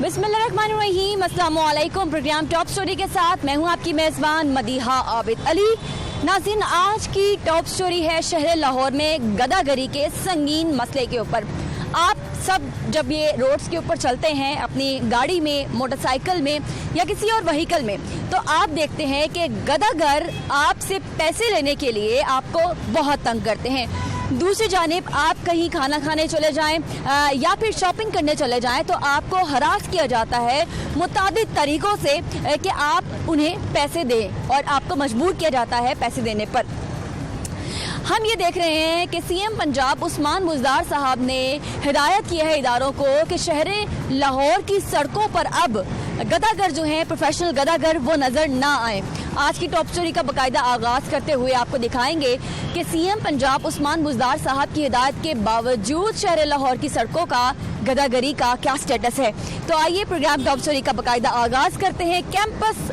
बिस्मिल्लाहिर्रहमानिर्रहीम, अस्सलामु अलैकुम। प्रोग्राम टॉप स्टोरी के साथ मैं हूं आपकी मेज़बान मदीहा आबिद अली। नाज़रीन, आज की टॉप स्टोरी है शहर लाहौर में गदागरी के संगीन मसले के ऊपर। आप सब जब ये रोड्स के ऊपर चलते हैं अपनी गाड़ी में, मोटरसाइकिल में या किसी और व्हीकल में, तो आप देखते हैं कि गदागर आपसे पैसे लेने के लिए आपको बहुत तंग करते हैं। दूसरी जानिब आप कहीं खाना खाने चले जाएं या फिर शॉपिंग करने चले जाएं तो आपको हरास किया जाता है मुताबिक तरीक़ों से कि आप उन्हें पैसे दें और आपको मजबूर किया जाता है पैसे देने पर। हम ये देख रहे हैं कि सीएम पंजाब उस्मान बुज़दार साहब ने हिदायत की है इदारों को कि शहर लाहौर की सड़कों पर अब गदागर जो हैं, प्रोफेशनल गदागर, वो नज़र ना आए। आज की टॉप स्टोरी का बाकायदा आगाज़ करते हुए आपको दिखाएंगे कि सीएम पंजाब उस्मान बुज़दार साहब की हिदायत के बावजूद शहर लाहौर की सड़कों का गदागरी का क्या स्टेटस है। तो आइए प्रोग्राम टॉप स्टोरी का बाकायदा आगाज़ करते हैं। कैंपस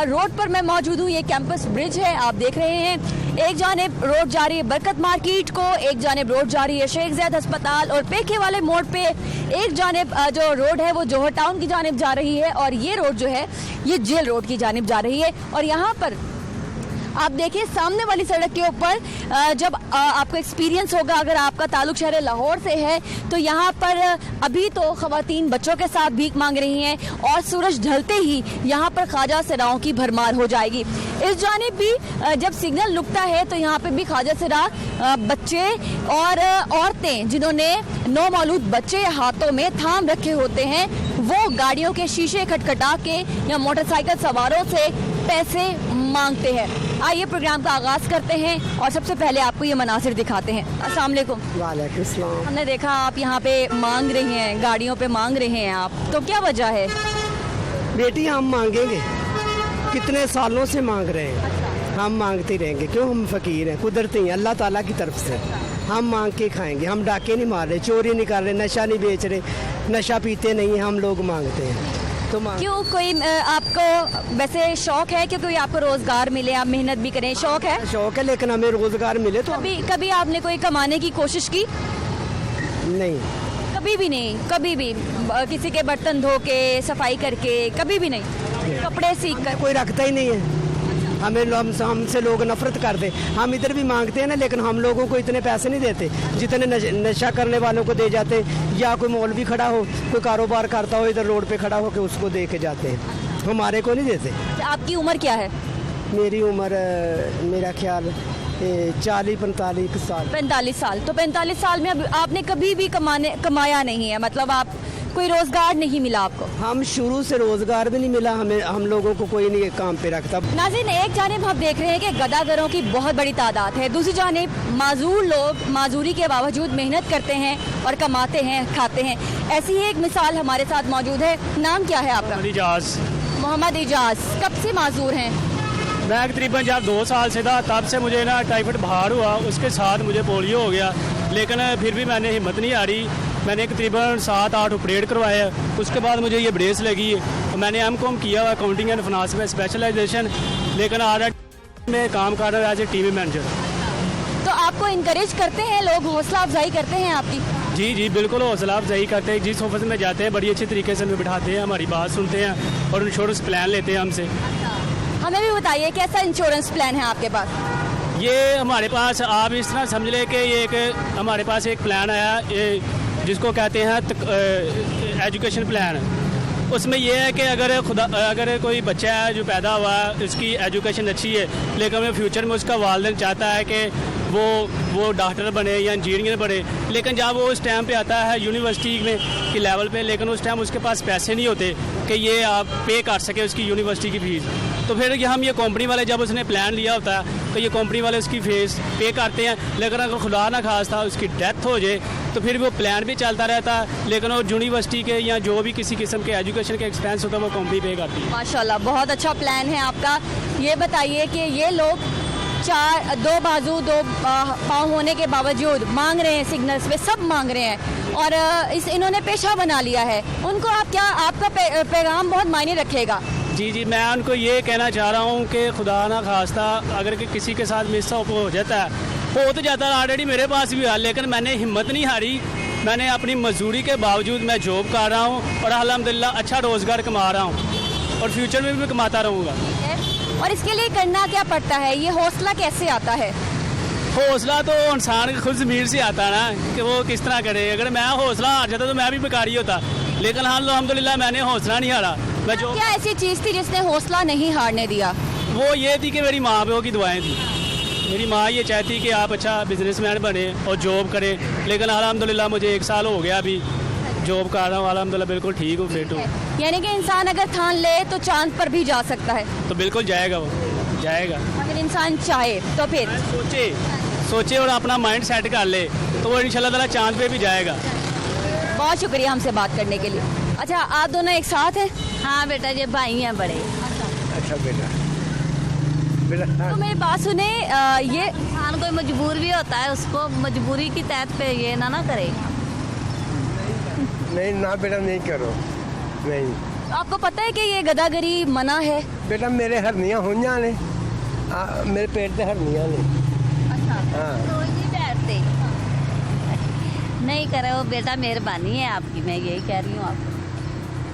रोड पर मैं मौजूद हूँ। ये कैंपस ब्रिज है, आप देख रहे हैं। एक जानिब रोड जा रही है बरकत मार्केट को, एक जानिब रोड जा रही है शेख ज़ैद अस्पताल, और पेखे वाले मोड़ पे एक जानिब जो रोड है वो जौहर टाउन की जानिब जा रही है, और ये रोड जो है ये जेल रोड की जानिब जा रही है। और यहाँ पर आप देखिए सामने वाली सड़क के ऊपर जब आपको एक्सपीरियंस होगा, अगर आपका ताल्लुक शहर लाहौर से है, तो यहाँ पर अभी तो ख़वातीन बच्चों के साथ भीख मांग रही हैं और सूरज ढलते ही यहाँ पर ख्वाजा सिराओं की भरमार हो जाएगी। इस जानिब भी जब सिग्नल रुकता है तो यहाँ पे भी ख्वाजा सिरा बच्चे और औरतें जिन्होंने नौमौलूद बच्चे हाथों में थाम रखे होते हैं, वो गाड़ियों के शीशे खटखटा के या मोटरसाइकिल सवारों से पैसे मांगते हैं। आइए प्रोग्राम का आगाज़ करते हैं और सबसे पहले आपको ये मनासिर दिखाते हैं। अस्सलाम वालेकुम। वालेकुम सलाम। हमने देखा आप यहाँ पे मांग रही हैं, गाड़ियों पे मांग रहे हैं आप, तो क्या वजह है? बेटी हम मांगेंगे, कितने सालों से मांग रहे हैं, हम मांगते रहेंगे। क्यों? हम फकीर हैं, कुदरती हैं, अल्लाह ताला की तरफ से। हम मांग के खाएंगे। हम डाके नहीं मार रहे, चोरी नहीं कर रहे, नशा नहीं बेच रहे, नशा पीते नहीं, हम लोग मांगते हैं। तो क्यों? कोई आपको वैसे शौक है कि कोई आपको रोजगार मिले, आप मेहनत भी करें, शौक है? शौक है, लेकिन हमें रोजगार मिले तो कभी आपने कोई कमाने की कोशिश की? नहीं, कभी भी नहीं। कभी भी किसी के बर्तन धो के, सफाई करके, कभी भी नहीं? कपड़े सीख कर? कोई रखता ही नहीं है। हमसे लोग नफरत करते। हम इधर भी मांगते हैं ना, लेकिन हम लोगों को इतने पैसे नहीं देते जितने नशा करने वालों को दे जाते, या कोई मौलवी खड़ा हो, कोई कारोबार करता हो इधर रोड पे खड़ा हो के उसको दे के जाते हैं, हमारे को नहीं देते। आपकी उम्र क्या है? मेरी उम्र मेरा ख्याल 40-45 साल। 45 साल। तो 45 साल में आपने कभी भी कमाया नहीं है, मतलब आप कोई रोजगार नहीं मिला आपको? हम शुरू से रोजगार भी नहीं मिला हमें, हम लोगों को कोई नहीं काम पे रखता। नाज़रीन, एक जानिब हम देख रहे हैं कि गदागरों की बहुत बड़ी तादाद है, दूसरी जानिब माजूर लोग माजूरी के बावजूद मेहनत करते हैं और कमाते हैं, खाते हैं। ऐसी ही एक मिसाल हमारे साथ मौजूद है। नाम क्या है आपका? इजाज। मोहम्मद इजाज। कब से माजूर हैं? मैं तकरीबन जब 2 साल से था तब से मुझे ना टाइफाइड बुखार हुआ, उसके साथ मुझे पोलियो हो गया, लेकिन फिर भी मैंने हिम्मत नहीं हारी। मैंने तकरीबन 7-8 ऑपरेट करवाया, उसके बाद मुझे ये ब्रेस लगी है। मैंने M.Com किया हुआ अकाउंटिंग एंड फाइनेंस में स्पेशलाइजेशन, लेकिन आज मैं काम कर रहा हूँ एज ए टीवी मैनेजर। तो आपको इंकरेज करते हैं लोग, हौसला अफजाई करते हैं आपकी? जी जी बिल्कुल, हौसला अफजाई करते हैं। जिस ऑफिस में जाते हैं बड़ी अच्छी तरीके से हमें बिठाते हैं, हमारी बात सुनते हैं और इंश्योरेंस प्लान लेते हैं हमसे। हमें भी बताइए कैसा इंश्योरेंस प्लान है आपके पास? ये हमारे पास आप इस तरह समझ लें कि ये एक हमारे पास एक प्लान आया, ये जिसको कहते हैं एजुकेशन प्लान। उसमें यह है कि अगर कोई बच्चा है जो पैदा हुआ है, उसकी एजुकेशन अच्छी है, लेकिन फ्यूचर में उसका वालिदैन चाहता है कि वो डॉक्टर बने या इंजीनियर बने, लेकिन जब वो उस टाइम पे आता है यूनिवर्सिटी में की लेवल पे, लेकिन उस टाइम उसके पास पैसे नहीं होते कि ये आप पे कर सके उसकी यूनिवर्सिटी की फ़ीस। तो फिर हम ये कंपनी वाले जब उसने प्लान लिया होता है तो ये कंपनी वाले उसकी फीस पे करते हैं, लेकिन अगर खुदा ना खास्ता उसकी डेथ हो जाए तो फिर वो प्लान भी चलता रहता है, लेकिन वो यूनिवर्सिटी के या जो भी किसी किस्म के एजुकेशन के एक्सपेंस होता है वो कंपनी पे करती है। माशाल्लाह, बहुत अच्छा प्लान है आपका। ये बताइए कि ये लोग 2 बाजू 2 पाँव होने के बावजूद मांग रहे हैं, सिग्नल्स पे सब मांग रहे हैं और इन्होंने पेशा बना लिया है। उनको आपका पैगाम बहुत मायने रखेगा। जी जी, मैं उनको ये कहना चाह रहा हूँ कि खुदा ना खास्ता अगर किसी के साथ मिस हो जाता है, हो तो जाता है, ऑलरेडी मेरे पास भी है, लेकिन मैंने हिम्मत नहीं हारी। मैंने अपनी मजदूरी के बावजूद मैं जॉब कर रहा हूँ और अल्हम्दुलिल्लाह अच्छा रोज़गार कमा रहा हूँ और फ्यूचर में भी कमाता रहूँगा। और इसके लिए करना क्या पड़ता है, ये हौसला कैसे आता है? हौसला तो इंसान के खुद ज़मीर से आता है ना कि वो किस तरह करे। अगर मैं हौसला हार जाता तो मैं भी बेकारी होता, लेकिन हाँ अल्हम्दुलिल्लाह मैंने हौसला नहीं हारा। मैं जो क्या ऐसी चीज़ थी जिसने हौसला नहीं हारने दिया? वो ये थी कि मेरी माँ बाप की दुआएं थी। मेरी माँ ये चाहती कि आप अच्छा बिजनेसमैन बने और जॉब करें, लेकिन अल्हम्दुलिल्लाह मुझे 1 साल हो गया अभी जॉब कर रहा हूँ, अल्हम्दुलिल्लाह बिल्कुल ठीक हूँ, फिट हूँ। यानी कि इंसान अगर ठान ले तो चांद पर भी जा सकता है। तो बिल्कुल जाएगा, वो जाएगा अगर इंसान चाहे तो फिर सोचे और अपना माइंड सेट कर ले तो वो इंशाल्लाह ताला चांद पे भी जाएगा। बहुत शुक्रिया हमसे बात करने के लिए। अच्छा, आप दोनों एक साथ हैं? हाँ बेटा, ये भाई हैं बड़े। अच्छा बेटा, तो मेरी बात सुने, ये इंसान कोई मजबूर भी होता है, उसको मजबूरी की तहत पे ये ना करे। नहीं ना बेटा, नहीं करो, नहीं। आपको पता है कि ये गदागरी मना है? बेटा मेरे हरनियाँ हुईयां ने, मेरे पेट से हरनियाँ ने। हाँ। रोज ही बैठते नहीं करे वो बेटा, मेहरबानी है आपकी, मैं यही कह रही हूँ आपको।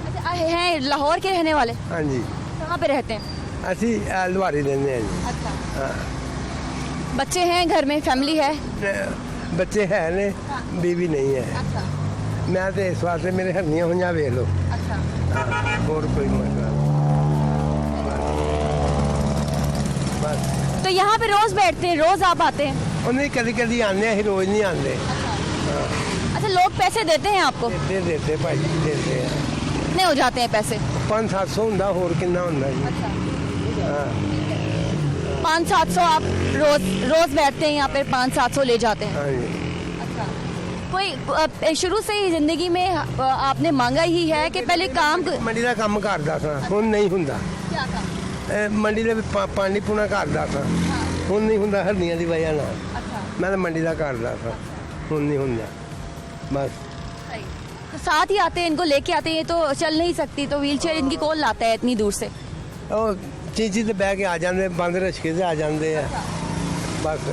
अच्छा, हैं लाहौर के रहने वाले? हाँ जी, कहाँ पे रहते हैं? असी लुहारी रहने हैं जी। अच्छा, हाँ। बच्चे हैं घर में, फैमिली है? बच्चे है ने, बीवी नहीं है। अच्छा मैं तो इस वास्ते मेरे हरनियाँ हुईयां वेख लो। अच्छा। और कोई मसला नहीं। बस तो यहाँ पे रोज बैठते हैं, रोज आप आते हैं? उन्हें कभी कभी आने हैं, रोज नहीं आते। अच्छा, लोग पैसे देते हैं आपको? देते भाई देते हैं। कितने हो जाते हैं पैसे? 500-700 होंदा, होर कितना होंदा जी। हाँ। 500-700 आप रोज बैठते हैं यहाँ पे, 500-700 ले जाते हैं? हाँ जी। कोई शुरू से ही जिंदगी में आपने मांगा ही है कि पहले काम मंडी का काम करदा था, हुण नहीं हुंदा। क्या काम? मंडी ਦੇ ਪਾਣੀ ਪੂਣਾ ਕਰਦਾ ਸਾਂ, ਹੁਣ ਨਹੀਂ ਹੁੰਦਾ ਹਰਨੀਆਂ ਦੀ ਵਜ੍ਹਾ ਨਾਲ। ਮੈਂ ਤਾਂ ਮੰਡੀ ਦਾ ਕਰਦਾ ਸਾਂ, ਹੁਣ ਨਹੀਂ ਹੁੰਦਾ बस। तो साथ ही आते हैं, इनको लेके आते हैं, ये तो चल नहीं सकती, तो व्हीलचेयर इनकी कौन लाता है इतनी दूर से? ਉਹ ਚੀਚੀ ਤੇ ਬਹਿ ਕੇ ਆ ਜਾਂਦੇ, ਬੰਦ ਰਸ਼ਕੇ से आ ਜਾਂਦੇ ਆ बस।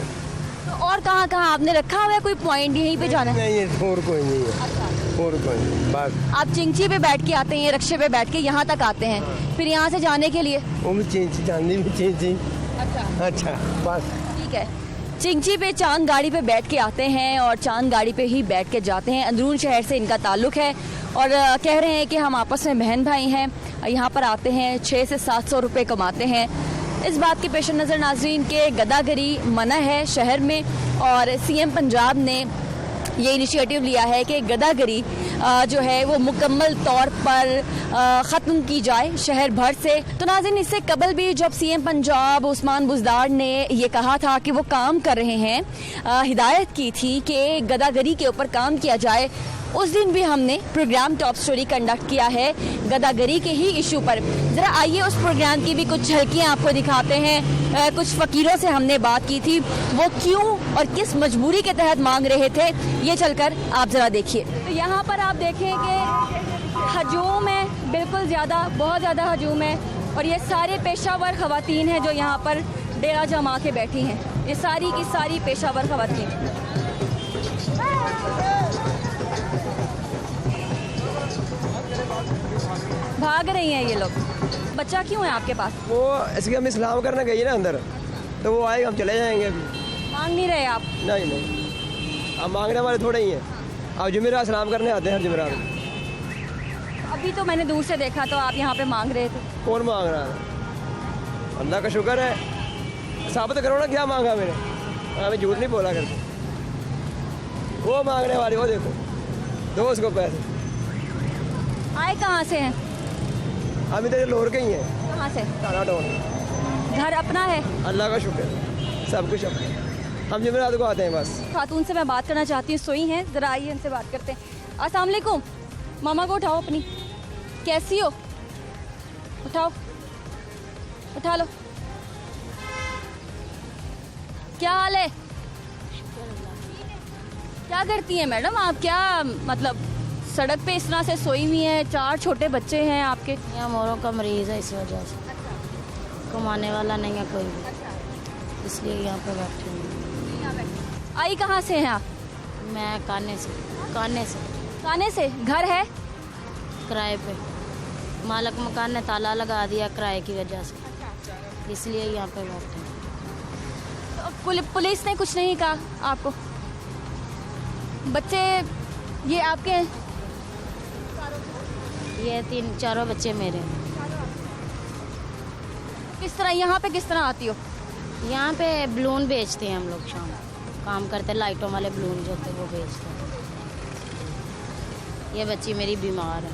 तो और कहाँ कहाँ आपने रखा हुआ है कोई पॉइंट यहीं पे जाना है? नहीं, और कोई नहीं है, और कोई नहीं बस। आप चिंची पे बैठ के आते हैं, रक्शे पे बैठ के यहाँ तक आते हैं, फिर यहाँ से जाने के लिए? वो भी चींची चांदी भी चींची। अच्छा बस ठीक है। चिंची पे चांद गाड़ी पे बैठ के आते हैं और चांद गाड़ी पे ही बैठ के जाते हैं। अंदरून शहर से इनका ताल्लुक है और कह रहे हैं कि हम आपस में बहन भाई हैं, यहाँ पर आते हैं 600 से 700 रुपये कमाते हैं। इस बात के पेश नज़र नाजरीन के गदागरी मना है शहर में और सीएम पंजाब ने ये इनिशिएटिव लिया है कि गदागरी जो है वो मुकम्मल तौर पर ख़त्म की जाए शहर भर से। तो नाज़रीन, इससे कबल भी जब सीएम पंजाब उस्मान बुज़दार ने ये कहा था कि वो काम कर रहे हैं, हिदायत की थी कि गदागरी के ऊपर काम किया जाए, उस दिन भी हमने प्रोग्राम टॉप स्टोरी कंडक्ट किया है गदागरी के ही इशू पर। ज़रा आइए उस प्रोग्राम की भी कुछ झलकियाँ आपको दिखाते हैं। कुछ फ़कीरों से हमने बात की थी, वो क्यों और किस मजबूरी के तहत मांग रहे थे, ये चलकर आप ज़रा देखिए। तो यहाँ पर आप देखें कि हजूम है, बिल्कुल ज़्यादा, बहुत ज़्यादा हजूम है और ये सारे पेशावर ख़वातीन हैं जो यहाँ पर डेरा जमा के बैठी हैं। ये सारी की सारी पेशावर ख़वातीन भाग रही हैं। ये लोग, बच्चा क्यों है आपके पास? वो इसके हम इस्लाम करने गई ना अंदर, तो वो आएगा, हम चले जाएंगे अभी। मांग नहीं रहे आप? नहीं, हम मांगने वाले थोड़े ही हैं। आप जुमेरात इस्लाम करने आते हैं हर जुमेरात। अभी तो मैंने दूर से देखा, तो आप यहाँ पे मांग रहे थे। कौन मांग रहा है? अल्लाह का शुक्र है, साबित करो ना क्या मांगा मैंने, हमें झूठ नहीं बोला करते। वो मांगने वाली, वो देखो, दो उसको पैसे। आए कहाँ से हैं? हम इधर लाहौर के ही हैं। कहाँ से? तारा डोर। घर अपना है? अल्लाह का शुक्र है, सब कुछ अपना। हम जुमेरात को आते हैं बस। खातून से मैं बात करना चाहती हूँ, सोई हैं, ज़रा आइए इनसे बात करते हैं। अस्सलाम वालेकुम, मामा को उठाओ अपनी। कैसी हो? उठाओ, उठा लो। क्या हाल है? क्या करती हैं मैडम आप? क्या मतलब सड़क पे इस तरह से सोई हुई हैं, 4 छोटे बच्चे हैं आपके? यहाँ मोरों का मरीज़ है, इस वजह से कमाने वाला नहीं है कोई भी, इसलिए यहाँ पे बैठी हूँ। आई कहाँ से हैं आप? मैं काने से। काने से काने से घर है? किराए पे। मालिक मकान ने ताला लगा दिया किराए की वजह से, इसलिए यहाँ पे बैठे हैं। तो पुलिस ने कुछ नहीं कहा आपको? बच्चे ये आपके हैं? ये 3-4 बच्चे मेरे हैं। किस तरह यहाँ पे किस तरह आती हो? यहाँ पे बलून बेचते हैं हम लोग, शाम काम करते हैं, लाइटों वाले बलून जो होते हैं वो बेचते हैं। ये बच्ची मेरी बीमार है।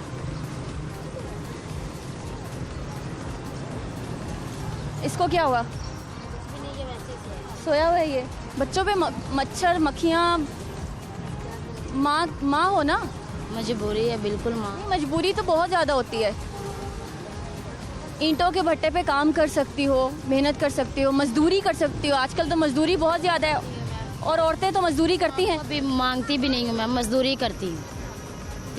इसको क्या हुआ? सोया हुआ है ये। बच्चों पे मच्छर मक्खियाँ, माँ हो ना? मजबूरी है बिल्कुल माँ। मजबूरी तो बहुत ज़्यादा होती है। ईंटों के भट्टे पे काम कर सकती हो, मेहनत कर सकती हो, मजदूरी कर सकती हो। आजकल तो मजदूरी बहुत ज़्यादा है और औरतें तो मजदूरी करती हैं। अभी मांगती भी नहीं हूँ मैं, मजदूरी करती हूँ।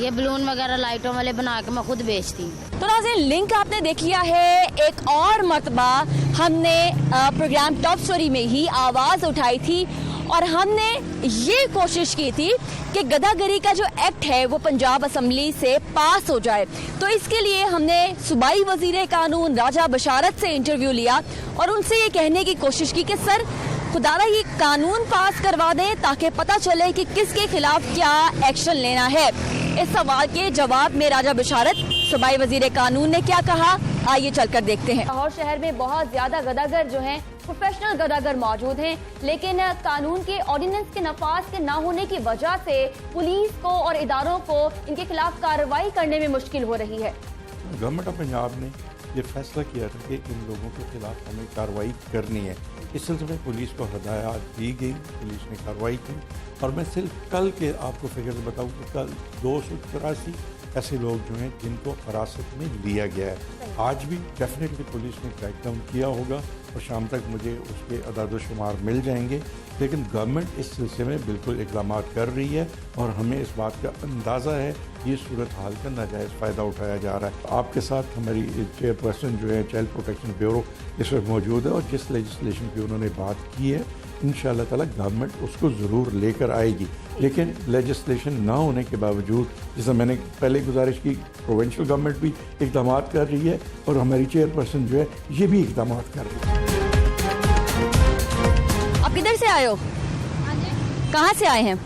ये बलून वगैरह लाइटों वाले बना के मैं खुद बेचती हूँ। तो नाज़रीन, लिंक आपने देख लिया है। एक और मर्तबा हमने प्रोग्राम टॉप स्टोरी में ही आवाज़ उठाई थी और हमने ये कोशिश की थी कि गदागरी का जो एक्ट है वो पंजाब असम्बली से पास हो जाए। तो इसके लिए हमने सूबाई वजीर कानून राजा बशारत से इंटरव्यू लिया और उनसे ये कहने की कोशिश की कि सर खुदारा ये कानून पास करवा दें ताकि पता चले कि किसके खिलाफ क्या एक्शन लेना है। इस सवाल के जवाब में राजा बशारत सूबाई वजीर कानून ने क्या कहा, आइए चलकर देखते हैं। लाहौर शहर में बहुत ज्यादा गदागर जो हैं प्रोफेशनल गदागर मौजूद हैं, लेकिन कानून के ऑर्डिनेंस के नफाज के ना होने की वजह से पुलिस को और इदारों को इनके खिलाफ कार्रवाई करने में मुश्किल हो रही है। गवर्नमेंट ऑफ पंजाब ने ये फैसला किया था कि इन लोगों के खिलाफ हमें कार्रवाई करनी है। इस सिलसिले में पुलिस को हदायत दी गई, पुलिस ने कार्रवाई की। और मैं सिर्फ कल के आपको फिगर बताऊँ कि कल 283 ऐसे लोग जो हैं जिनको हिरासत में लिया गया है। आज भी डेफिनेटली पुलिस ने क्रैकडाउन किया होगा और शाम तक मुझे उसके अदाद-ओ-शुमार मिल जाएंगे। लेकिन गवर्नमेंट इस सिलसिले में बिल्कुल इक़दाम कर रही है और हमें इस बात का अंदाज़ा है ये सूरत हाल का नाजायज़ फ़ायदा उठाया जा रहा है। आपके साथ हमारी चेयरपर्सन जो है चाइल्ड प्रोटेक्शन ब्यूरो इस वक्त मौजूद है और जिस लेजिस्लेशन की उन्होंने बात की है इंशाअल्लाह ताला गवर्नमेंट उसको ज़रूर लेकर आएगी। लेकिन लेजिस्लेशन ना होने के बावजूद, जैसा मैंने पहले गुजारिश की, प्रोविंशियल गवर्नमेंट भी इक़दाम कर रही है और हमारी चेयरपर्सन जो है ये भी इक़दाम कर रही है। आप किधर से आए हो? कहाँ से आए हैं?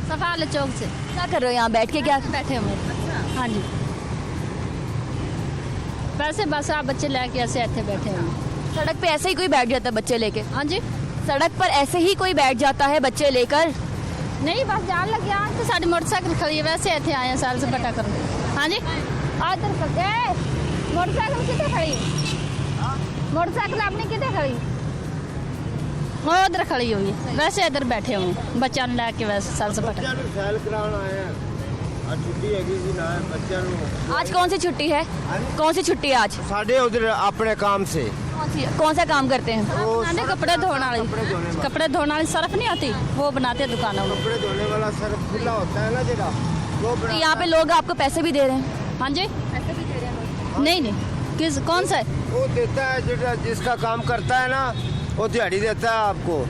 सफाल चौक से। क्या कर रहे हो यहाँ बैठ के? क्या बैठे हुए? हाँ जी, वैसे बस आप बच्चे लेके ऐसे ऐसे बैठे हुए। सड़क पे ऐसे ही कोई बैठ जाता है बच्चे लेके? हाँ जी, सड़क पर ऐसे ही कोई बैठ जाता है बच्चे लेकर? नहीं बस जान लग गया तो साड़ी मोटरसाइकिल खड़ी है, वैसे ऐसे आए हैं साल से पता करो। हाँ जी, आज मोटरसाइकिल कितने खड़ी? मोटरसाइकिल आपने कितने खड़ी? हाँ उधर खड़ी हुई है, वैसे इधर बैठे हुए बच्चा लेके, वैसे साल से पता। आज कौन सी छुट्टी है? कौन सी छुट्टी है आज? साढ़े उधर अपने काम से। कौन सा काम करते हैं? कपड़े धोने वाली, कपड़े धोने वाली सर्फ नहीं आती, वो बनाते हैं दुकानों में। कपड़े धोने वाला सर्फ खुला होता है ना जरा, वो तो यहाँ पे लोग आपको पैसे भी दे रहे हैं? हाँ जी, पैसे भी दे रहे हैं? नहीं किस कौन सा? वो देता है जिसका काम करता है ना, वो दिहाड़ी देता है आपको।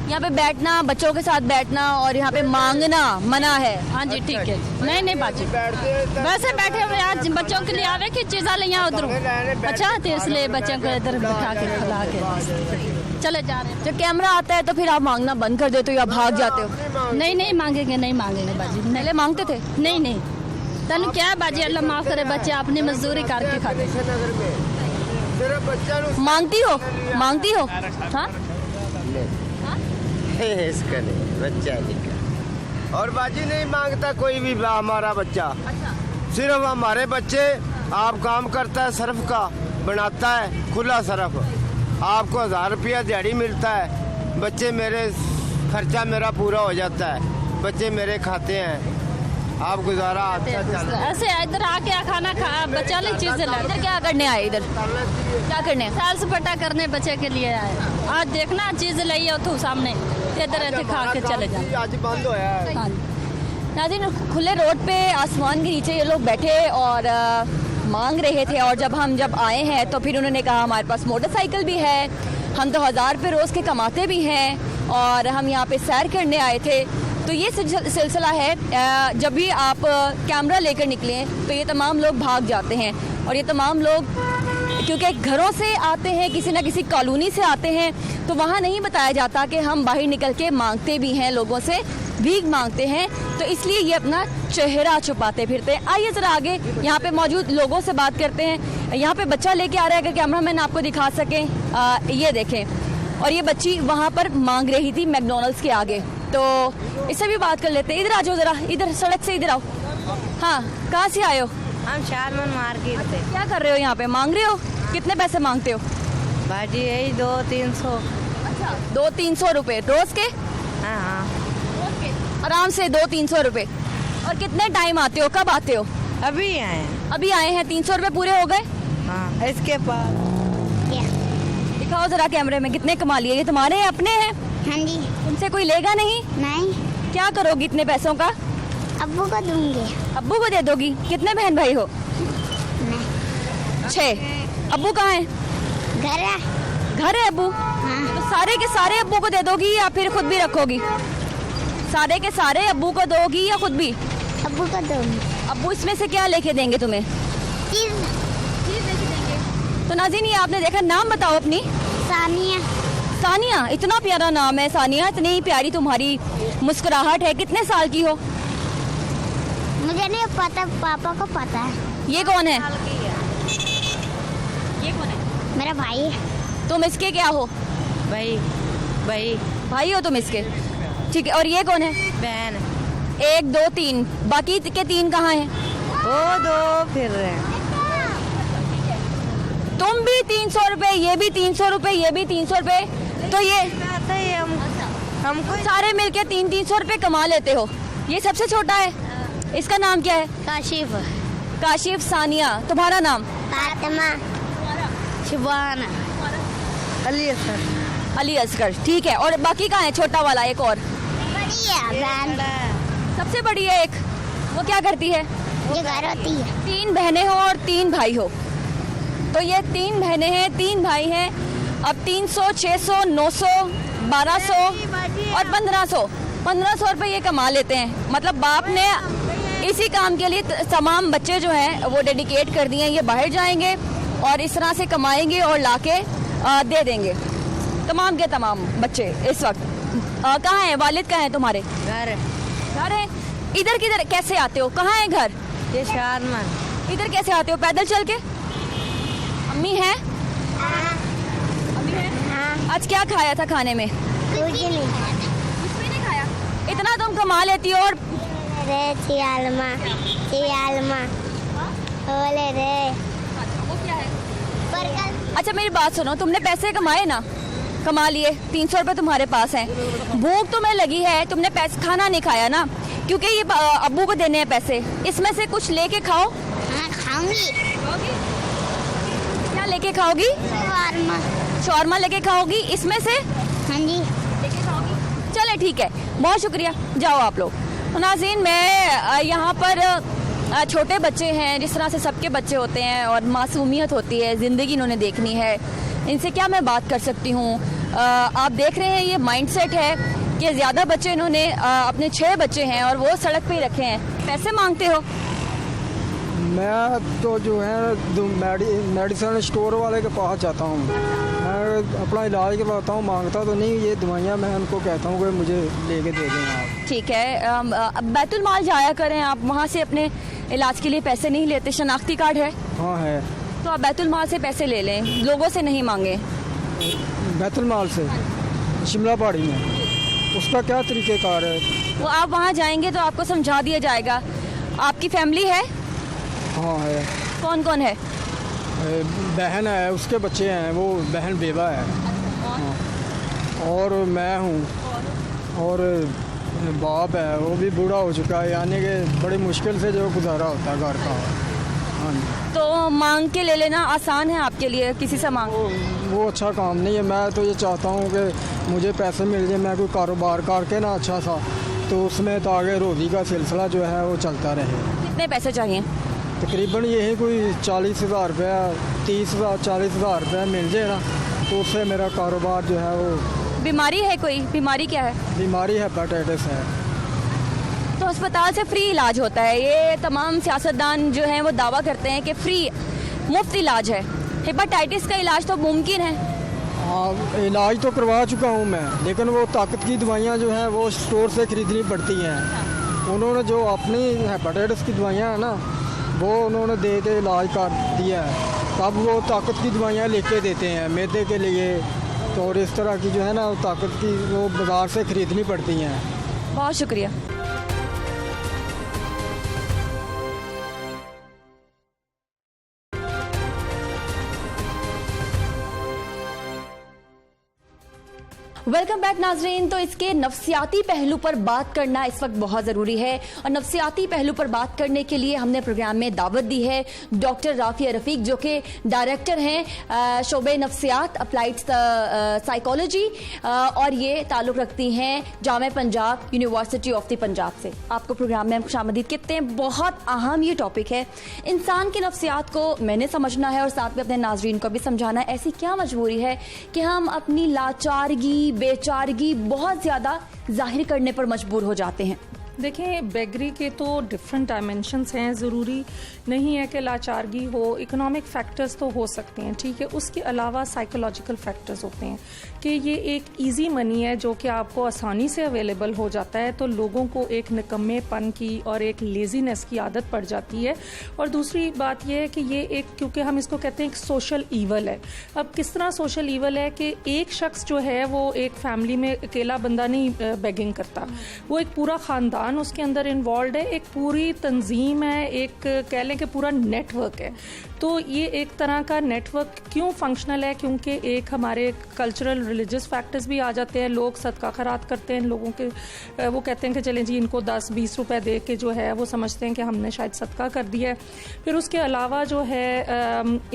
यहाँ पे बैठना, बच्चों के साथ बैठना और यहाँ पे मांगना मना है? हाँ जी ठीक है। नहीं बाजी, वैसे बैठे हुए आज बच्चों के लिए आवे की चीज़ा ले यहाँ उधर अच्छा आते, इसलिए बच्चों को इधर बैठा के खिला के चले जा रहे हैं। जब कैमरा आता है तो फिर आप मांगना बंद कर देते हो या भाग जाते हो? नहीं मांगेंगे बाजी। पहले मांगते थे? नहीं तनु क्या है बाजी, अल्लाह माफ करे, बच्चे अपनी मजदूरी करके खाते। मांगती हो? हाँ इसका नहीं, बच्चा नहीं। और बाजी नहीं मांगता कोई भी हमारा बच्चा। सिर्फ हमारे बच्चे, आप काम करता है सर्फ का, बनाता है खुला सर्फ, आपको 1000 रुपया दिहाड़ी मिलता है, बच्चे मेरे खर्चा मेरा पूरा हो जाता है, बच्चे मेरे खाते हैं, आप गुजारा अच्छा चल। ऐसे इधर आके खाना खा, बच्चा ले चीज ला। इधर क्या करने आए? इधर क्या करने? साल से पटा करने बच्चे के लिए आए। आज देखना चीज लाई हो सामने, इधर खा के चले जाए। आज बंद होया है। हाँ। नाज़रीन, खुले रोड पे आसमान के नीचे ये लोग बैठे और मांग रहे थे और जब आए हैं तो फिर उन्होंने कहा हमारे पास मोटरसाइकिल भी है, हम तो 1000 रुपये रोज़ के कमाते भी हैं और हम यहाँ पे सैर करने आए थे। तो ये सिलसिला है, जब भी आप कैमरा लेकर निकलें तो ये तमाम लोग भाग जाते हैं, और ये तमाम लोग क्योंकि घरों से आते हैं, किसी ना किसी कॉलोनी से आते हैं, तो वहाँ नहीं बताया जाता कि हम बाहर निकल के मांगते भी हैं, लोगों से भीख मांगते हैं, तो इसलिए ये अपना चेहरा छुपाते फिरते हैं। आइए ज़रा आगे यहाँ पे मौजूद लोगों से बात करते हैं। यहाँ पे बच्चा लेके आ रहा है, अगर कैमरामैन आपको दिखा सकें, ये देखें, और ये बच्ची वहाँ पर मांग रही थी मैकडॉनल्ड्स के आगे, तो इससे भी बात कर लेते हैं। इधर आ जाओ ज़रा, इधर सड़क से इधर आओ। हाँ, कहाँ से आए हो? हम शारमन मार्केट से। क्या कर रहे हो यहाँ पे? मांग रहे हो? कितने पैसे मांगते हो? भाजी यही 200-300। अच्छा, 200-300 रुपए रोज के? हाँ हाँ, आराम से 200-300 रुपए। और कितने टाइम आते हो, कब आते हो? अभी आए हैं। अभी आए हैं, 300 रुपए पूरे हो गए? हाँ, इसके पास दिखाओ जरा कैमरे में, कितने कमा लिए? ये तुम्हारे हैं, अपने हैं? हाँ जी। तुमसे कोई लेगा नहीं? नहीं, क्या करोगी इतने पैसों का? अब्बू को दूंगी। अब्बू को दे दोगी? कितने बहन भाई हो? नहीं, 6। अब्बू कहाँ है? घर है। घर है अब्बू? हाँ, तो सारे के सारे अब्बू को दे दोगी या फिर खुद भी रखोगी? सारे के सारे अब्बू को दोगी या खुद भी? अब्बू को दूंगी। अब्बू इसमें से क्या लेके देंगे तुम्हें? चीज। तो नाज़रीन, ये आपने देखा। नाम बताओ अपनी। सानिया। सानिया, इतना प्यारा नाम है सानिया, इतनी प्यारी तुम्हारी मुस्कुराहट है। कितने साल की हो? मुझे नहीं पता, पापा को पता है। ये कौन है? ये कौन है? मेरा भाई है। तुम इसके क्या हो? भाई भाई भाई हो तुम इसके? ठीक है। और ये कौन है? बहन। 1 2 3, बाकी के 3 कहाँ हैं? वो 2 फिर रहे हैं। तुम भी 300 रुपए, ये भी 300 रुपए, ये भी 300 रुपए, तो ये आता ही हमको सारे मिलके 300 रुपए कमा लेते हो। ये सबसे छोटा है, इसका नाम क्या है? काशिफ। काशिफ। सानिया, तुम्हारा नाम? फातिमा। शुभाना। अली असर। अली असगर। ठीक है। और बाकी कहाँ है? छोटा वाला एक और? बड़ी है बहन। सबसे बड़ी है एक, वो क्या करती है? ये घर होती है। 3 बहनें हो और 3 भाई हो, तो ये 3 बहनें हैं, 3 भाई हैं। अब 300, 600, 900, 1200 और 1500 रुपए ये कमा लेते हैं। मतलब बाप ने इसी काम के लिए तमाम बच्चे जो हैं वो डेडिकेट कर दिए हैं। ये बाहर जाएंगे और इस तरह से कमाएंगे और लाके दे देंगे तमाम के तमाम बच्चे। इस वक्त कहाँ हैं? वालिद कहाँ हैं तुम्हारे? घर। घर है। इधर किधर कैसे आते हो? कहाँ है घर? ये शारमन। इधर कैसे आते हो? पैदल चल के? अम्मी है? हाँ, आज क्या खाया था खाने में? कुछ नहीं। कुछ भी नहीं खाया। इतना तुम कमा लेती हो और रे चियालमा, चियालमा बोले रे। वो क्या है? पर अच्छा मेरी बात सुनो, तुमने पैसे कमाए ना, कमा लिए, 300 रुपए तुम्हारे पास हैं, भूख तुम्हें लगी है, तुमने पैसे खाना नहीं खाया ना, क्योंकि ये अब्बू को देने हैं पैसे, इसमें से कुछ लेके खाओ। हाँ, खाऊंगी। क्या लेके खाओगी? शवारमा। शौरमा लेके खाओगी इसमें से? हाँ जी। चले ठीक है, बहुत शुक्रिया, जाओ आप लोग। तो नाज़रीन, मैं यहाँ पर छोटे बच्चे हैं, जिस तरह से सबके बच्चे होते हैं और मासूमियत होती है, ज़िंदगी इन्होंने देखनी है, इनसे क्या मैं बात कर सकती हूँ। आप देख रहे हैं ये माइंडसेट है कि ज़्यादा बच्चे इन्होंने अपने 6 बच्चे हैं और वो सड़क पे ही रखे हैं। पैसे मांगते हो? मैं तो जो है मेडिसिन स्टोर वाले के पास जाता हूँ, मैं अपना इलाज करवाता हूँ, मांगता तो नहीं, ये दवाइयाँ मैं उनको कहता हूँ कि मुझे लेके दे दें आप। ठीक है, बैतुल माल जाया करें आप, वहाँ से अपने इलाज के लिए पैसे नहीं लेते? शनाख्ती कार्ड है? हाँ है। तो आप बैतुल माल से पैसे ले लें, लोगों से नहीं मांगे। बैतुल माल से शिमला पहाड़ी में उसका क्या तरीक़ेकार है? वो आप वहाँ जाएंगे तो आपको समझा दिया जाएगा। आपकी फैमिली है? हाँ है। कौन कौन है? बहन है, उसके बच्चे हैं, वो बहन बेवा है। हाँ। और मैं हूँ और बाप है, वो भी बूढ़ा हो चुका है, यानी कि बड़ी मुश्किल से जो गुजारा होता है घर का। हाँ जी। तो मांग के ले लेना आसान है आपके लिए, किसी से मांग? वो अच्छा काम नहीं है। मैं तो ये चाहता हूँ कि मुझे पैसे मिल जाए, मैं कोई कारोबार करके ना अच्छा सा, तो उसमें तो आगे रोज़ी का सिलसिला जो है वो चलता रहे। कितने पैसे चाहिए? तकरीबन यही कोई 40,000 रुपया, 30,000 40,000 रुपया मिल जाए ना, तो उससे मेरा कारोबार जो है वो। बीमारी है कोई? बीमारी क्या है? बीमारी हेपेटाइटिस है। तो अस्पताल से फ्री इलाज होता है, ये तमाम सियासतदान जो हैं वो दावा करते हैं कि फ्री मुफ्त इलाज है। हेपेटाइटिस का इलाज तो मुमकिन है। हाँ, इलाज तो करवा चुका हूँ मैं, लेकिन वो ताकत की दवाइयाँ जो हैं वो स्टोर से खरीदनी पड़ती हैं। उन्होंने जो अपनी हेपेटाइटिस की दवाइयाँ हैं ना, वो उन्होंने दे के इलाज कर दिया है। तब वो ताकत की दवाइयाँ लेके देते हैं मैदे के लिए, तो और इस तरह की जो है ना ताकत की वो बाज़ार से ख़रीदनी पड़ती हैं। बहुत शुक्रिया। वेलकम बैक नाजरीन। तो इसके नफ्सियाती पहलू पर बात करना इस वक्त बहुत ज़रूरी है, और नफ्सियाती पहलू पर बात करने के लिए हमने प्रोग्राम में दावत दी है डॉक्टर राफिया रफ़ीक, जो कि डायरेक्टर हैं शोबे नफ्सियात अप्लाइड साइकोलॉजी, और ये ताल्लुक़ रखती हैं जामे Punjab university of the Punjab से। आपको प्रोग्राम में खुशामदीद कहते हैं। बहुत अहम ये टॉपिक है, इंसान की नफ्सियात को मैंने समझना है और साथ में अपने नाजरीन को भी समझाना है। ऐसी क्या मजबूरी है कि हम अपनी लाचारगी, बेचारगी बहुत ज़्यादा जाहिर करने पर मजबूर हो जाते हैं। देखें, बेगरी के तो डिफरेंट डायमेंशंस हैं। ज़रूरी नहीं है कि लाचारगी हो, इकोनॉमिक फैक्टर्स तो हो सकते हैं, ठीक है। उसके अलावा साइकोलॉजिकल फैक्टर्स होते हैं कि ये एक इजी मनी है जो कि आपको आसानी से अवेलेबल हो जाता है, तो लोगों को एक निकम्मेपन की और एक लेजीनेस की आदत पड़ जाती है। और दूसरी बात ये है कि ये एक, क्योंकि हम इसको कहते हैं एक सोशल ईवल है। अब किस तरह सोशल ईवल है कि एक शख्स जो है वो एक फैमिली में अकेला बंदा नहीं बेगिंग करता, वो एक पूरा ख़ानदान उसके अंदर इन्वॉल्व है, एक पूरी तंजीम है, एक कह लें कि पूरा नेटवर्क है। तो ये एक तरह का नेटवर्क क्यों फंक्शनल है? क्योंकि एक हमारे कल्चरल रिलीजियस फैक्टर्स भी आ जाते हैं। लोग सदका खैरात करते हैं, लोगों के वो कहते हैं कि चलें जी इनको 10-20 रुपए दे के जो है वो समझते हैं कि हमने शायद सदका कर दिया है। फिर उसके अलावा जो है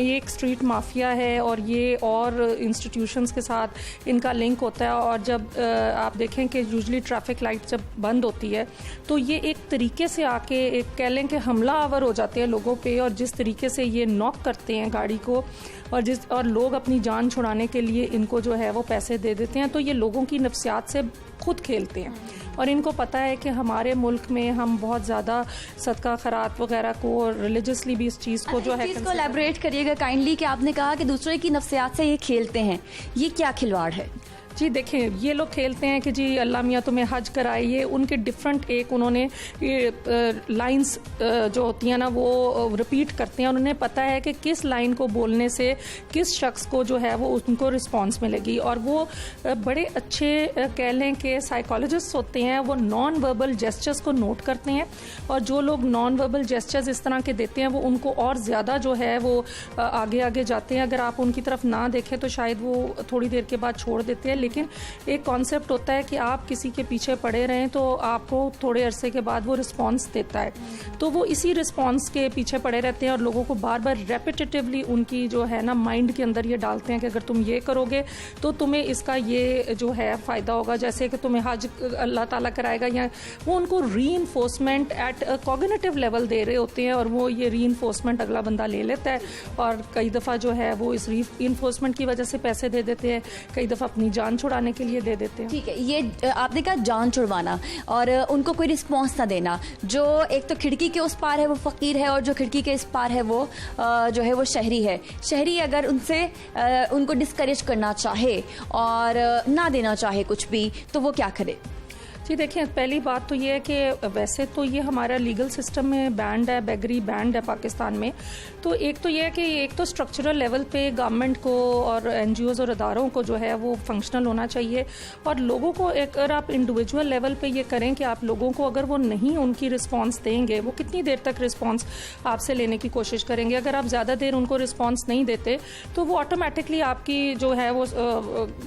एक स्ट्रीट माफिया है, और ये और इंस्टीट्यूशंस के साथ इनका लिंक होता है। और जब आप देखें कि यूजली ट्रैफिक लाइट जब बंद होती है तो ये एक तरीके से आके एक कह लें कि हमला आवर हो जाते हैं लोगों पे, और जिस तरीके से ये नॉक करते हैं गाड़ी को, और लोग अपनी जान छुड़ाने के लिए इनको जो है वो पैसे दे देते हैं। तो ये लोगों की नफ्सियात से खुद खेलते हैं, और इनको पता है कि हमारे मुल्क में हम बहुत ज़्यादा सदका खैरात वगैरह को, रिलीजियसली भी इस चीज़ को जो है। इस चीज़ को एलैबोरेट करिएगा काइंडली कि आपने कहा कि दूसरे की नफ्सियात से ये खेलते हैं, ये क्या खिलवाड़ है? जी देखें, ये लोग खेलते हैं कि जी अल्लाह मियाँ तुम्हें हज कराइए। उनके डिफरेंट एक उन्होंने लाइंस जो होती हैं ना वो रिपीट करते हैं। उन्हें पता है कि किस लाइन को बोलने से किस शख्स को जो है वो उनको रिस्पांस मिलेगी, और वो बड़े अच्छे कह लें कि साइकोलॉजिस्ट होते हैं। वो नॉन वर्बल जेस्चर्स को नोट करते हैं, और जो लोग नॉन वर्बल जेस्चर्स इस तरह के देते हैं वो उनको और ज़्यादा जो है वो आगे आगे जाते हैं। अगर आप उनकी तरफ ना देखें तो शायद वो थोड़ी देर के बाद छोड़ देते हैं, लेकिन एक कॉन्सेप्ट होता है कि आप किसी के पीछे पड़े रहें तो आपको थोड़े अरसे के बाद वो रिस्पांस देता है। तो वो इसी रिस्पांस के पीछे पड़े रहते हैं, और लोगों को बार बार रेपिटेटिवली उनकी जो है ना माइंड के अंदर ये डालते हैं कि अगर तुम ये करोगे तो तुम्हें इसका ये जो है फ़ायदा होगा, जैसे कि तुम्हें हज अल्लाह ताला कराएगा, या वो उनको रीइंफोर्समेंट एट कॉग्निटिव लेवल दे रहे होते हैं, और वो ये रीइंफोर्समेंट अगला बंदा ले लेता है, और कई दफ़ा जो है वो इस रीइंफोर्समेंट की वजह से पैसे दे देते हैं, कई दफ़ा अपनी जान छुड़ाने के लिए दे देते हैं। ठीक है, ये आपने कहा जान छुड़वाना और उनको कोई रिस्पॉन्स ना देना। जो एक तो खिड़की के उस पार है वो फ़कीर है, और जो खिड़की के इस पार है वो जो है वो शहरी है। शहरी अगर उनसे उनको डिस्करेज करना चाहे और ना देना चाहे कुछ भी, तो वो क्या करे? जी देखिए, पहली बात तो ये है कि वैसे तो ये हमारा लीगल सिस्टम में बैंड है, बेगरी बैंड है पाकिस्तान में। तो एक तो ये है कि एक तो स्ट्रक्चरल लेवल पे गवर्नमेंट को और एनजीओज़ और इदारों को जो है वो फंक्शनल होना चाहिए, और लोगों को एक, अगर आप इंडिविजुअल लेवल पे ये करें कि आप लोगों को अगर वो नहीं उनकी रिस्पांस देंगे, वो कितनी देर तक रिस्पांस आपसे लेने की कोशिश करेंगे। अगर आप ज़्यादा देर उनको रिस्पांस नहीं देते तो वो ऑटोमेटिकली आपकी जो है वो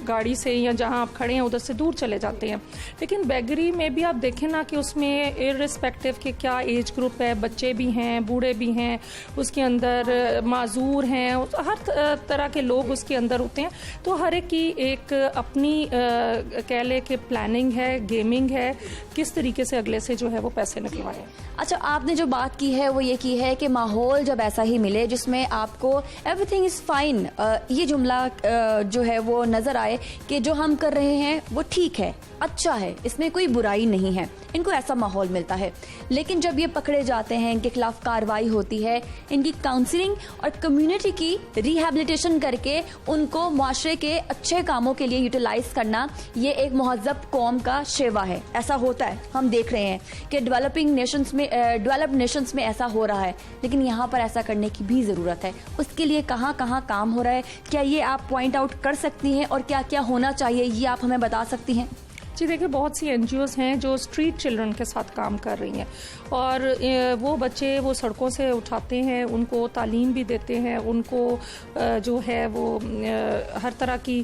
गाड़ी से या जहाँ आप खड़े हैं उधर से दूर चले जाते हैं। लेकिन बेगरी में भी आप देखें ना कि उसमें इर्रिस्पेक्टिव के क्या एज ग्रुप है, बच्चे भी हैं, बूढ़े भी हैं, उसके अंदर माजूर हैं, हर तरह के लोग उसके अंदर होते हैं। तो हर एक की एक अपनी कह ले कि प्लानिंग है, गेमिंग है, किस तरीके से अगले से जो है वो पैसे निकलवाएं। अच्छा, आपने जो बात की है वो ये की है कि माहौल जब ऐसा ही मिले जिसमें आपको एवरीथिंग इज़ फाइन, ये जुमला जो है वो नज़र आए कि जो हम कर रहे हैं वो ठीक है, अच्छा है, इसमें कोई बुराई नहीं है, इनको ऐसा माहौल मिलता है। लेकिन जब ये पकड़े जाते हैं, इनके खिलाफ कार्रवाई होती है, इनकी काउंसलिंग और कम्युनिटी की रिहैबिलिटेशन करके उनको माशरे के अच्छे कामों के लिए यूटिलाइज करना, ये एक महज़ब कौम का शेवा है। ऐसा होता है, हम देख रहे हैं कि डेवलप्ड नेशंस में ऐसा हो रहा है, लेकिन यहाँ पर ऐसा करने की भी ज़रूरत है। उसके लिए कहाँ कहाँ काम हो रहा है, क्या ये आप पॉइंट आउट कर सकती हैं और क्या क्या होना चाहिए, ये आप हमें बता सकती हैं? जी देखिए, बहुत सी NGOs हैं जो स्ट्रीट चिल्ड्रन के साथ काम कर रही हैं और वो बच्चे वो सड़कों से उठाते हैं, उनको तालीम भी देते हैं, उनको जो है वो हर तरह की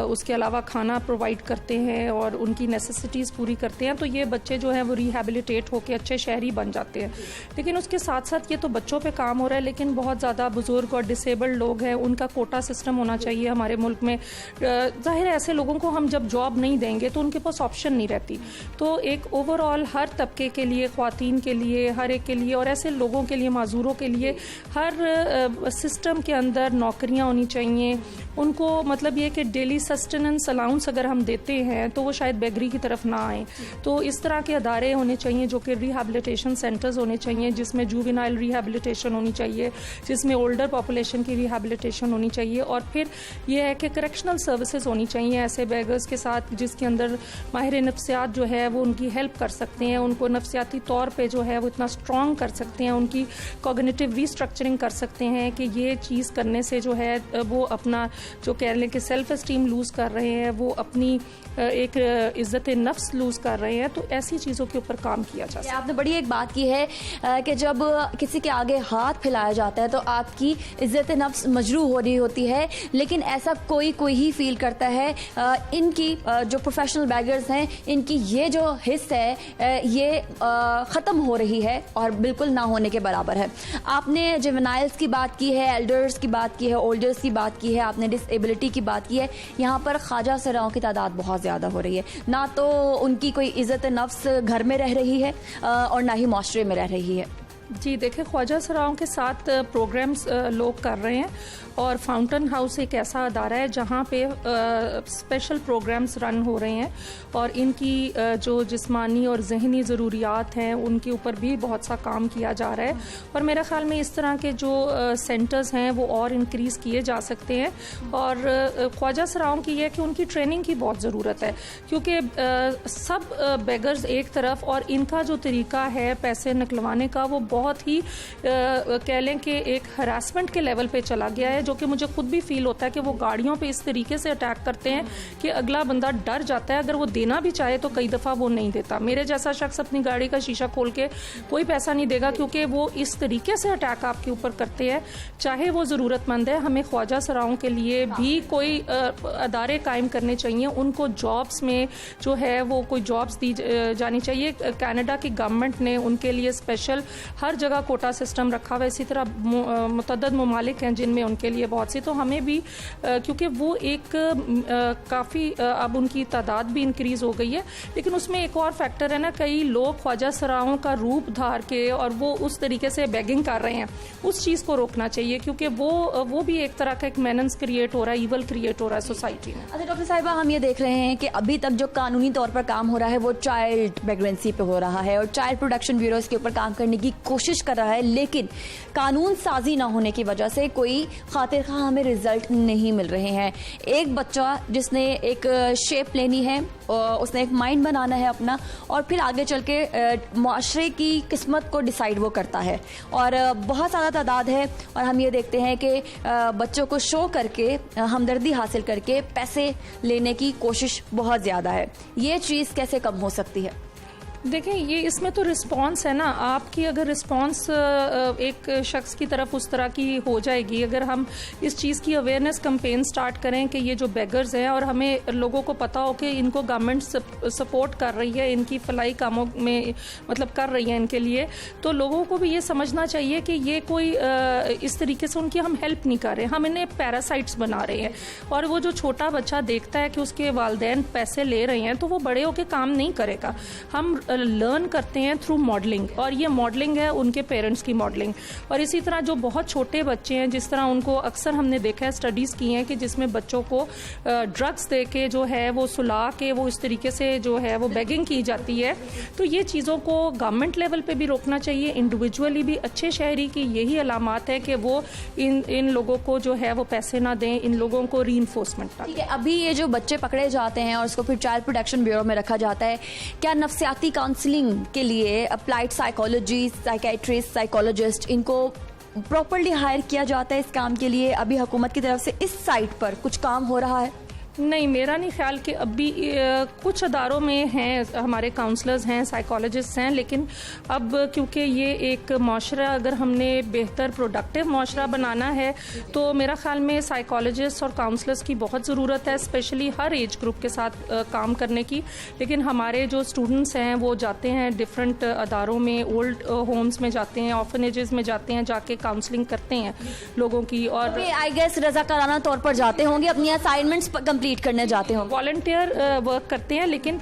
उसके अलावा खाना प्रोवाइड करते हैं और उनकी नेसेसिटीज़ पूरी करते हैं। तो ये बच्चे जो हैं वो रिहैबिलिटेट होकर अच्छे शहरी बन जाते हैं। लेकिन उसके साथ साथ ये तो बच्चों पे काम हो रहा है, लेकिन बहुत ज़्यादा बुजुर्ग और डिसेबल्ड लोग हैं, उनका कोटा सिस्टम होना चाहिए हमारे मुल्क में। ज़ाहिर है ऐसे लोगों को हम जब जॉब नहीं देंगे तो उनके पास ऑप्शन नहीं रहती। तो एक ओवरऑल हर तबके के लिए, ख्वातीन के लिए, हर एक के लिए और ऐसे लोगों के लिए, माजूरों के लिए हर सिस्टम के अंदर नौकरियां होनी चाहिए। उनको मतलब ये कि डेली सस्टेनेंस अलाउंस अगर हम देते हैं तो वो शायद बेगरी की तरफ ना आए। तो इस तरह के अदारे होने चाहिए जो कि रिहैबिलिटेशन सेंटर्स होने चाहिए, जिसमें जूवेनाइल रिहैबिलिटेशन होनी चाहिए, जिसमें ओल्डर पॉपुलेशन की रिहैबिलिटेशन होनी चाहिए। और फिर ये है कि करेक्शनल सर्विसेज होनी चाहिए ऐसे बेगर्स के साथ, जिसके अंदर माहिर नफ्सियात जो है वो उनकी हेल्प कर सकते हैं, उनको नफ्सियाती तौर पे जो है वो इतना स्ट्रॉन्ग कर सकते हैं, उनकी कॉग्निटिव रीस्ट्रक्चरिंग कर सकते हैं कि ये चीज़ करने से जो है वो अपना जो कह लें कि सेल्फ एस्टीम लूज़ कर रहे हैं, वो अपनी एक इज़्ज़त नफ्स लूज़ कर रहे हैं। तो ऐसी चीज़ों के ऊपर काम किया जा सकता है। आपने बड़ी एक बात की है कि जब किसी के आगे हाथ फैलाया जाता है तो आपकी इज़्ज़त नफ्स मजरूह हो रही होती है, लेकिन ऐसा कोई ही फील करता है। इनकी जो प्रोफेशनल बैगर्स हैं, इनकी ये जो हिस्स है ये ख़त्म हो रही है और बिल्कुल ना होने के बराबर है। आपने जुवेनाइल्स की बात की है, एल्डर्स की बात की है, ओल्डर्स की बात की है, आपने डिसेबिलिटी की बात की है। यहाँ पर ख्वाजा सराओं की तादाद बहुत ज़्यादा हो रही है। ना तो उनकी कोई इज़्ज़त नफ्स घर में रह रही है और ना ही माशरे में रह रही है। जी देखिए, ख्वाजा सराओं के साथ प्रोग्राम्स लोग कर रहे हैं और फाउंटेन हाउस एक ऐसा अदारा है जहाँ पे स्पेशल प्रोग्राम्स रन हो रहे हैं और इनकी जो जिस्मानी और जहनी ज़रूरियात हैं उनके ऊपर भी बहुत सा काम किया जा रहा है। और मेरे ख्याल में इस तरह के जो सेंटर्स हैं वो और इंक्रीज़ किए जा सकते हैं। और ख्वाजा सराओं की यह कि उनकी ट्रेनिंग की बहुत ज़रूरत है, क्योंकि सब बेगर्स एक तरफ और इनका जो तरीका है पैसे निकलवाने का वो बहुत ही कह लें कि एक हरासमेंट के लेवल पे चला गया है, जो कि मुझे खुद भी फील होता है कि वो गाड़ियों पे इस तरीके से अटैक करते हैं कि अगला बंदा डर जाता है। अगर वो देना भी चाहे तो कई दफ़ा वो नहीं देता। मेरे जैसा शख्स अपनी गाड़ी का शीशा खोल के कोई पैसा नहीं देगा, क्योंकि वो इस तरीके से अटैक आपके ऊपर करते हैं। चाहे वो ज़रूरतमंद है, हमें ख्वाजा सराओं के लिए भी कोई अदारे कायम करने चाहिए। उनको जॉब्स में जो है वो कोई जॉब्स दी जानी चाहिए। कनाडा की गवर्नमेंट ने उनके लिए स्पेशल हर जगह कोटा सिस्टम रखा हुआ है। इसी तरह मुतअद्दिद ममालिक हैं जिनमें उनके लिए बहुत सी, तो हमें भी क्योंकि वो एक काफ़ी अब उनकी तादाद भी इंक्रीज़ हो गई है। लेकिन उसमें एक और फैक्टर है ना, कई लोग ख्वाजा सराओं का रूप धार के और वो उस तरीके से बेगिंग कर रहे हैं, उस चीज़ को रोकना चाहिए, क्योंकि वो भी एक तरह का एक मेनेंस क्रिएट हो रहा है, ईवल क्रिएट हो रहा है सोसाइटी में। अच्छा डॉक्टर साहिबा, हम ये देख रहे हैं कि अभी तक जो कानूनी तौर पर काम हो रहा है वो चाइल्ड प्रेगनेंसी पे हो रहा है और चाइल्ड प्रोटेक्शन ब्यूरो इसके ऊपर काम करने की कोशिश कर रहा है, लेकिन कानून साजी ना होने की वजह से कोई खातिर खा हमें रिजल्ट नहीं मिल रहे हैं। एक बच्चा जिसने एक शेप लेनी है, उसने एक माइंड बनाना है अपना, और फिर आगे चल के माशरे की किस्मत को डिसाइड वो करता है। और बहुत ज़्यादा तादाद है और हम ये देखते हैं कि बच्चों को शो करके, हमदर्दी हासिल करके पैसे लेने की कोशिश बहुत ज़्यादा है। ये चीज़ कैसे कम हो सकती है? देखें, ये इसमें तो रिस्पांस है ना, आपकी अगर रिस्पांस एक शख्स की तरफ उस तरह की हो जाएगी, अगर हम इस चीज़ की अवेयरनेस कैंपेन स्टार्ट करें कि ये जो बेगर्स हैं और हमें लोगों को पता हो कि इनको गवर्नमेंट सपोर्ट कर रही है, इनकी फलाई कामों में मतलब कर रही है इनके लिए, तो लोगों को भी ये समझना चाहिए कि ये कोई इस तरीके से उनकी हम हेल्प नहीं कर रहे, हम इन्हें पैरासाइट्स बना रहे हैं। और वो जो छोटा बच्चा देखता है कि उसके वालिदैन पैसे ले रहे हैं तो वो बड़े होकर काम नहीं करेगा। हम लर्न करते हैं थ्रू मॉडलिंग, और ये मॉडलिंग है उनके पेरेंट्स की मॉडलिंग। और इसी तरह जो बहुत छोटे बच्चे हैं, जिस तरह उनको अक्सर हमने देखा है, स्टडीज़ की हैं कि जिसमें बच्चों को ड्रग्स दे के जो है वो सुला के वो इस तरीके से जो है वो बेगिंग की जाती है। तो ये चीज़ों को गवर्नमेंट लेवल पे भी रोकना चाहिए, इंडिविजुअली भी। अच्छे शहरी की यही अलामात है कि वो इन लोगों को जो है वो पैसे ना दें, इन लोगों को रीइंफोर्समेंट ना। ठीक है, अभी ये जो बच्चे पकड़े जाते हैं और उसको फिर चाइल्ड प्रोटेक्शन ब्यूरो में रखा जाता है, क्या नफ्सियाती काउंसलिंग के लिए अप्लाइड साइकोलॉजी, साइकेट्रिस्ट, साइकोलॉजिस्ट, इनको प्रॉपर्ली हायर किया जाता है इस काम के लिए? अभी हुकूमत की तरफ से इस साइट पर कुछ काम हो रहा है? नहीं, मेरा नहीं ख्याल कि अभी कुछ अदारों में हैं, हमारे काउंसलर्स हैं, साइकोलॉजिस्ट हैं, लेकिन अब क्योंकि ये एक माशरा, अगर हमने बेहतर प्रोडक्टिव माशरा बनाना है तो मेरा ख्याल में साइकोलॉजिस्ट और काउंसलर्स की बहुत ज़रूरत है, स्पेशली हर एज ग्रुप के साथ काम करने की। लेकिन हमारे जो स्टूडेंट्स हैं वो जाते हैं डिफरेंट अदारों में, ओल्ड होम्स में जाते हैं, ऑर्फनेजेस में जाते हैं, जाके काउंसलिंग करते हैं लोगों की। और आई गेस रज़ाकाराना तौर पर जाते होंगे, अपनी असाइनमेंट्स कंप्लीट करने जाते हो, वॉलंटियर वर्क करते हैं। लेकिन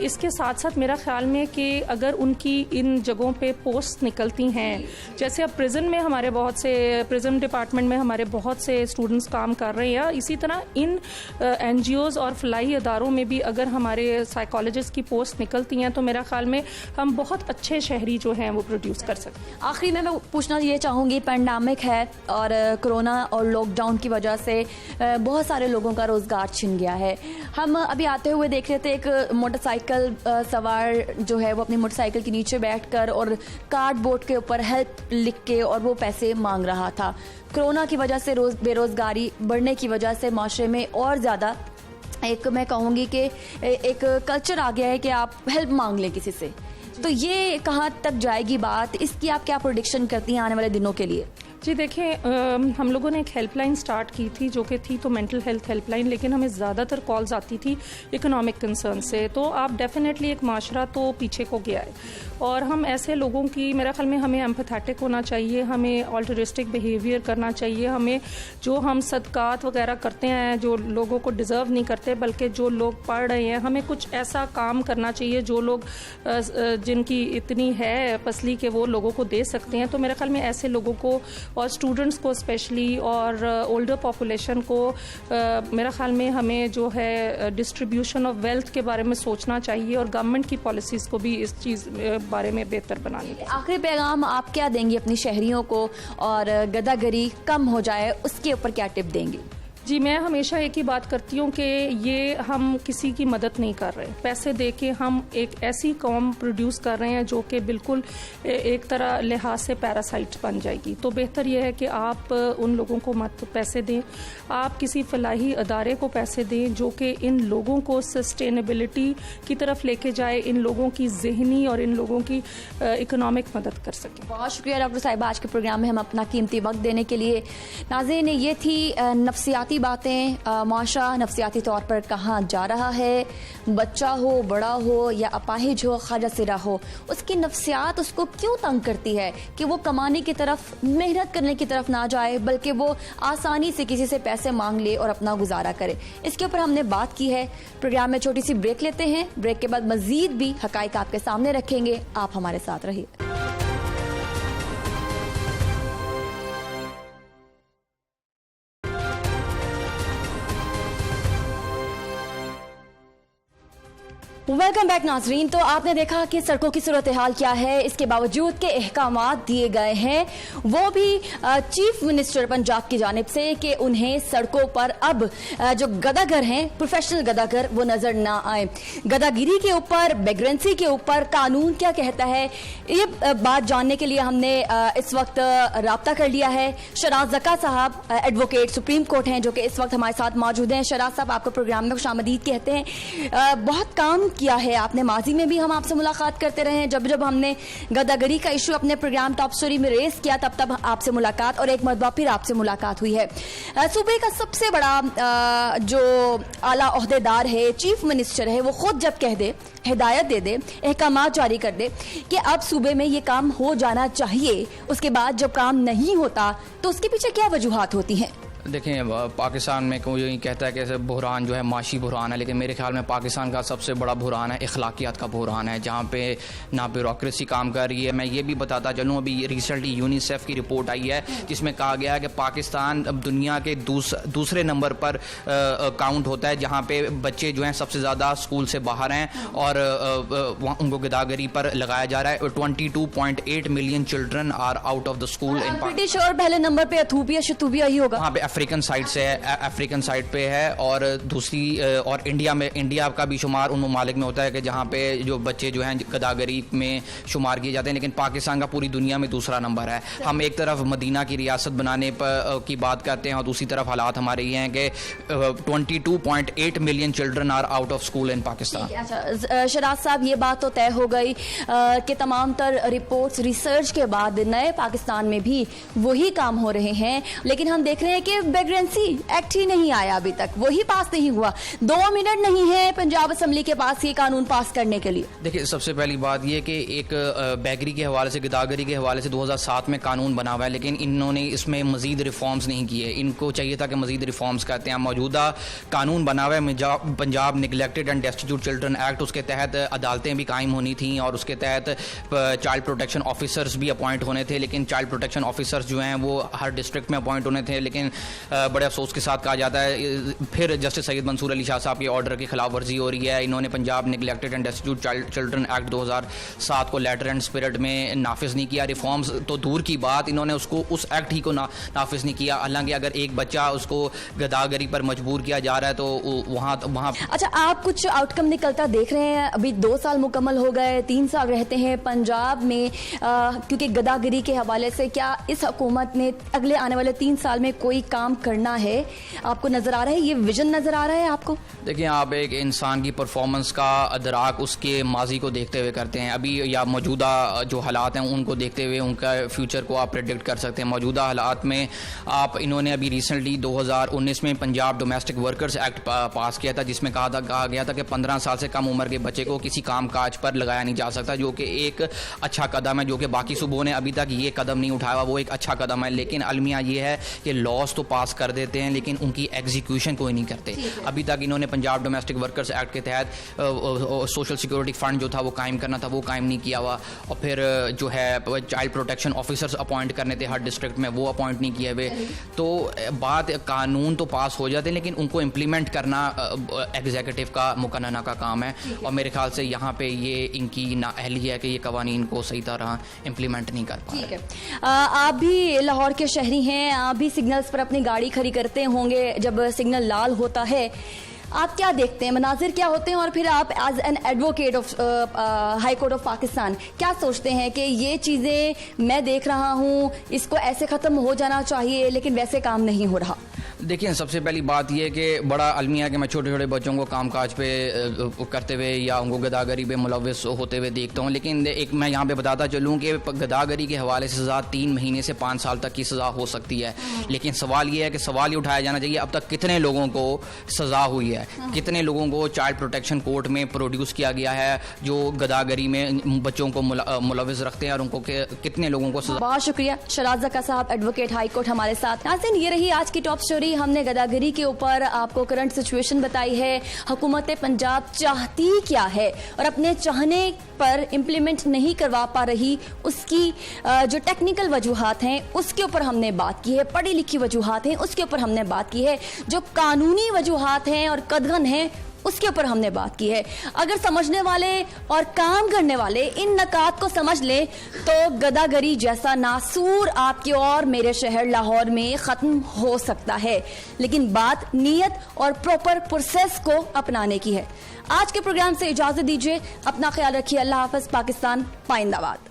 इसके साथ साथ मेरा ख्याल में कि अगर उनकी इन जगहों पे पोस्ट निकलती हैं, जैसे अब प्रिजन में हमारे बहुत से, प्रिजन डिपार्टमेंट में हमारे बहुत से स्टूडेंट्स काम कर रहे हैं, इसी तरह इन एनजीओज और फलाही अदारों में भी अगर हमारे साइकोलॉजिस्ट की पोस्ट निकलती हैं तो मेरा ख्याल में हम बहुत अच्छे शहरी जो हैं वो प्रोड्यूस कर सकते हैं। आखिरी में मैं पूछना ये चाहूँगी, पैंडेमिक है और कोरोना और लॉकडाउन की वजह से बहुत सारे लोगों का रोज़गार छिन गया है। हम अभी आते हुए देख रहे थे एक मोटरसाइकिल सवार जो है वो अपनी मोटरसाइकिल के नीचे बैठकर और कार्डबोर्ड के ऊपर हेल्प लिख के और वो पैसे मांग रहा था। कोरोना की वजह से बेरोज़गारी बढ़ने की वजह से माशरे में और ज़्यादा एक, मैं कहूँगी कि एक कल्चर आ गया है कि आप हेल्प मांग लें किसी से। तो ये कहाँ तक जाएगी बात, इसकी आप क्या प्रेडिक्शन करती हैं आने वाले दिनों के लिए? जी देखिए, हम लोगों ने एक हेल्पलाइन स्टार्ट की थी जो कि थी तो मेंटल हेल्थ हेल्पलाइन, लेकिन हमें ज़्यादातर कॉल्स आती थी इकोनॉमिक कंसर्न से। तो आप डेफिनेटली एक माशरा तो पीछे को गया है और हम ऐसे लोगों की, मेरा ख्याल में हमें एम्पैथेटिक होना चाहिए, हमें ऑल्टरिस्टिक बिहेवियर करना चाहिए, हमें जो हम सदकात वगैरह करते हैं जो लोगों को डिज़र्व नहीं करते, बल्कि जो लोग पढ़ रहे हैं, हमें कुछ ऐसा काम करना चाहिए जो लोग जिनकी इतनी है फसली के वो लोगों को दे सकते हैं। तो मेरे ख्याल में ऐसे लोगों को और स्टूडेंट्स को स्पेशली और ओल्डर पॉपुलेशन को मेरा ख्याल में हमें जो है डिस्ट्रीब्यूशन ऑफ वेल्थ के बारे में सोचना चाहिए और गवर्नमेंट की पॉलिसीज़ को भी इस चीज़ बारे में बेहतर बनानी चाहिए। आखिरी पैगाम आप क्या देंगी अपनी शहरियों को, और गदागरी कम हो जाए उसके ऊपर क्या टिप देंगी? जी, मैं हमेशा एक ही बात करती हूँ कि ये हम किसी की मदद नहीं कर रहे, पैसे दे के हम एक ऐसी कौम प्रोड्यूस कर रहे हैं जो कि बिल्कुल एक तरह लिहाज से पैरासाइट बन जाएगी। तो बेहतर यह है कि आप उन लोगों को मत पैसे दें, आप किसी फलाही अदारे को पैसे दें जो कि इन लोगों को सस्टेनेबिलिटी की तरफ लेके जाए, इन लोगों की जहनी और इन लोगों की इकोनॉमिक मदद कर सकें। बहुत शुक्रिया डॉक्टर साहिबा आज के प्रोग्राम में हम अपना कीमती वक्त देने के लिए। नाज़रीन, ये थी नफ्सियाती बातें, माशरा नफ्सियाती तौर पर कहाँ जा रहा है। बच्चा हो, बड़ा हो या अपाहिज हो, खाजा सिरा हो, उसकी नफ्सियात उसको क्यों तंग करती है कि वो कमाने की तरफ, मेहनत करने की तरफ ना जाए, बल्कि वो आसानी से किसी से पैसे मांग ले और अपना गुजारा करे। इसके ऊपर हमने बात की है। प्रोग्राम में छोटी सी ब्रेक लेते हैं, ब्रेक के बाद मजीद भी हकाइक आपके सामने रखेंगे। आप हमारे साथ रहिए। वेलकम बैक नाजरीन। तो आपने देखा कि सड़कों की सूरत हाल क्या है, इसके बावजूद के अहकामात दिए गए हैं, वो भी चीफ मिनिस्टर पंजाब की जानिब से कि उन्हें सड़कों पर अब जो गदागर हैं, प्रोफेशनल गदागर, वो नजर ना आए। गदागिरी के ऊपर, बेग्रेंसी के ऊपर कानून क्या कहता है, ये बात जानने के लिए हमने इस वक्त राब्ता कर लिया है। शराज ज़का साहब एडवोकेट सुप्रीम कोर्ट हैं जो कि इस वक्त हमारे साथ मौजूद हैं। शराज साहब, आपको प्रोग्राम में खुशामदीद कहते हैं। बहुत काम किया है आपने, माजी में भी हम आपसे मुलाकात करते रहे हैं, जब जब हमने गदागरी का इशू अपने प्रोग्राम टॉप स्टोरी में रेस किया तब तब आपसे मुलाकात, और एक मरतबा फिर आपसे मुलाकात हुई है। सूबे का सबसे बड़ा जो आला ओहदेदार है, चीफ मिनिस्टर है, वो खुद जब कह दे, हिदायत दे दे, अहकामात जारी कर दे कि अब सूबे में ये काम हो जाना चाहिए, उसके बाद जब काम नहीं होता तो उसके पीछे क्या वजूहात होती हैं? देखें, पाकिस्तान में कोई कहता है कि ऐसे बहरान जो है माशी बहरान है, लेकिन मेरे ख्याल में पाकिस्तान का सबसे बड़ा बहरान है अखलाकियात का बहरान है, जहाँ पे ना ब्यूरोक्रेसी काम कर रही है। मैं ये भी बताता चलूँ, अभी रिसेंटली यूनिसेफ की रिपोर्ट आई है जिसमें कहा गया है कि पाकिस्तान अब दुनिया के दूसरे नंबर पर काउंट होता है जहाँ पे बच्चे जो हैं सबसे ज़्यादा स्कूल से बाहर हैं और उनको गिदागरी पर लगाया जा रहा है। 22.8 million children are out of the school in Pakistan. पहले नंबर पे अथूपिया शतूबिया ही होगा, वहाँ पे अफ्रीकन साइड से है, अफ्रीकन साइड पे है, और दूसरी और इंडिया का भी शुमार उन ममालिक में होता है कि जहाँ पे जो बच्चे जो हैं गदागरी में शुमार किए जाते हैं, लेकिन पाकिस्तान का पूरी दुनिया में दूसरा नंबर है। हम एक तरफ मदीना की रियासत बनाने की बात करते हैं और दूसरी तरफ हालात हमारे ये हैं कि 22.8 million children are out of school in Pakistan. अच्छा शराज साहब, ये बात तो तय हो गई कि तमाम तर रिपोर्ट्स रिसर्च के बाद नए पाकिस्तान में भी वही काम हो रहे हैं, लेकिन हम देख रहे हैं कि वैकेंसी एक्ट ही नहीं आया अभी तक, वही पास नहीं हुआ। 2 मिनट नहीं है पंजाब असम्बली के पास ये कानून पास करने के लिए। देखिए, सबसे पहली बात ये कि एक बैगरी के हवाले से, गिदागरी के हवाले से 2007 में कानून बना हुआ है, लेकिन इन्होंने इसमें मजीद रिफॉर्म्स नहीं किए। इनको चाहिए था कि मजीद रिफॉर्म्स करते हैं। मौजूदा कानून बना हुआ है Punjab neglected and destitute children act, उसके तहत अदालतें भी कायम होनी थी और उसके तहत चाइल्ड प्रोटेक्शन ऑफिसर्स भी अपॉइंट होने थे, लेकिन चाइल्ड प्रोटेक्शन ऑफिसर्स जो हैं वो हर डिस्ट्रिक्ट में अपॉइंट होने थे। लेकिन बड़े अफसोस के साथ कहा जाता है फिर जस्टिस सैयद मंसूर अली शाह साहब के ऑर्डर की खिलाफ वर्जी हो रही है। इन्होंने Punjab neglected and destitute children act 2007 को लेटर एंड स्पिरिट में नाफिज नहीं किया। रिफॉर्म्स तो दूर की बात, इन्होंने उसको उस एक्ट ही को नाफिज नहीं किया। हालांकि अगर एक बच्चा उसको गदागरी पर मजबूर किया जा रहा है तो वहाँ अच्छा, आप कुछ आउटकम निकलता देख रहे हैं? अभी 2 साल मुकम्मल हो गए, 3 साल रहते हैं पंजाब में, क्योंकि गदागरी के हवाले से क्या इस हुकूमत ने अगले आने वाले 3 साल में कोई काम करना है? आपको नजर आ रहा है, ये विजन नजर आ रहा है आपको? देखिए, आप एक इंसान की परफॉर्मेंस का अदराक उसके माजी को देखते हुए करते हैं। अभी या मौजूदा जो हालात हैं उनको देखते हुए उनका फ्यूचर को आप प्रेडिक्ट कर सकते हैं। मौजूदा हालात में इन्होंने अभी रिसेंटली 2019 में पंजाब डोमेस्टिक वर्कर्स एक्ट पास किया था, जिसमें कहा गया था कि 15 साल से कम उम्र के बच्चे को किसी काम काज पर लगाया नहीं जा सकता, जो कि एक अच्छा कदम है, जो कि बाकी सूबों ने अभी तक ये कदम नहीं उठाया, वो एक अच्छा कदम है। लेकिन अलमिया ये है कि लॉज तो पास कर देते हैं लेकिन उनकी एग्जीक्यूशन कोई नहीं करते। अभी तक इन्होंने पंजाब डोमेस्टिक वर्कर्स एक्ट के तहत सोशल सिक्योरिटी फंड जो था वो कायम करना था, वो कायम नहीं किया हुआ, और फिर जो है चाइल्ड प्रोटेक्शन ऑफिसर्स अपॉइंट करने थे हर डिस्ट्रिक्ट में, वो अपॉइंट नहीं किए हुए। तो बात, कानून तो पास हो जाते हैं लेकिन उनको इम्प्लीमेंट करना एग्जीक्यूटिव का मुकन्ना का काम है, और मेरे ख्याल से यहाँ पे ये इनकी नाअहली है कि ये कवानीन को सही तरह इम्प्लीमेंट नहीं कर पा रहे। आप भी लाहौर के शहरी हैं, आप भी सिग्नल्स पर अपनी गाड़ी खड़ी करते होंगे जब सिग्नल लाल होता है, आप क्या देखते हैं, मनाजिर क्या होते हैं, और फिर आप as an advocate of high court of Pakistan क्या सोचते हैं कि ये चीज़ें मैं देख रहा हूँ, इसको ऐसे ख़त्म हो जाना चाहिए लेकिन वैसे काम नहीं हो रहा? देखिए, सबसे पहली बात यह कि बड़ा अलमिया कि मैं छोटे छोटे बच्चों को कामकाज पे करते हुए या उनको गदागरी पे मुलविस होते हुए देखता हूँ, लेकिन एक मैं यहाँ पे बताता चलूँ कि गदागरी के हवाले से सज़ा 3 महीने से 5 साल तक की सज़ा हो सकती है। लेकिन सवाल ये है कि सवाल ये उठाया जाना चाहिए अब तक कितने लोगों को सज़ा हुई है, कितने लोगों को चाइल्ड प्रोटेक्शन कोर्ट में प्रोड्यूस किया गया है जो गदागरी में बच्चों को मुलविस रखते हैं, और उनको कितने लोगों को सज़ा। बहुत शुक्रिया शराज ज़का साहब, एडवोकेट हाई कोर्ट हमारे साथ। नाज़रीन, ये रही आज की टॉप स्टोरी। हमने गदागरी के ऊपर आपको करंट सिचुएशन बताई है, हुकूमत पंजाब चाहती क्या है और अपने चाहने पर इम्प्लीमेंट नहीं करवा पा रही, उसकी जो टेक्निकल वजूहात हैं उसके ऊपर हमने बात की है, पढ़ी लिखी वजूहात हैं उसके ऊपर हमने बात की है, जो कानूनी वजूहात हैं और कदगन हैं उसके ऊपर हमने बात की है। अगर समझने वाले और काम करने वाले इन नकात को समझ ले तो गदागरी जैसा नासूर आपके और मेरे शहर लाहौर में ख़त्म हो सकता है, लेकिन बात नीयत और प्रॉपर प्रोसेस को अपनाने की है। आज के प्रोग्राम से इजाज़त दीजिए, अपना ख्याल रखिए, अल्लाह हाफ़िज़, पाकिस्तान पाइंदाबाद।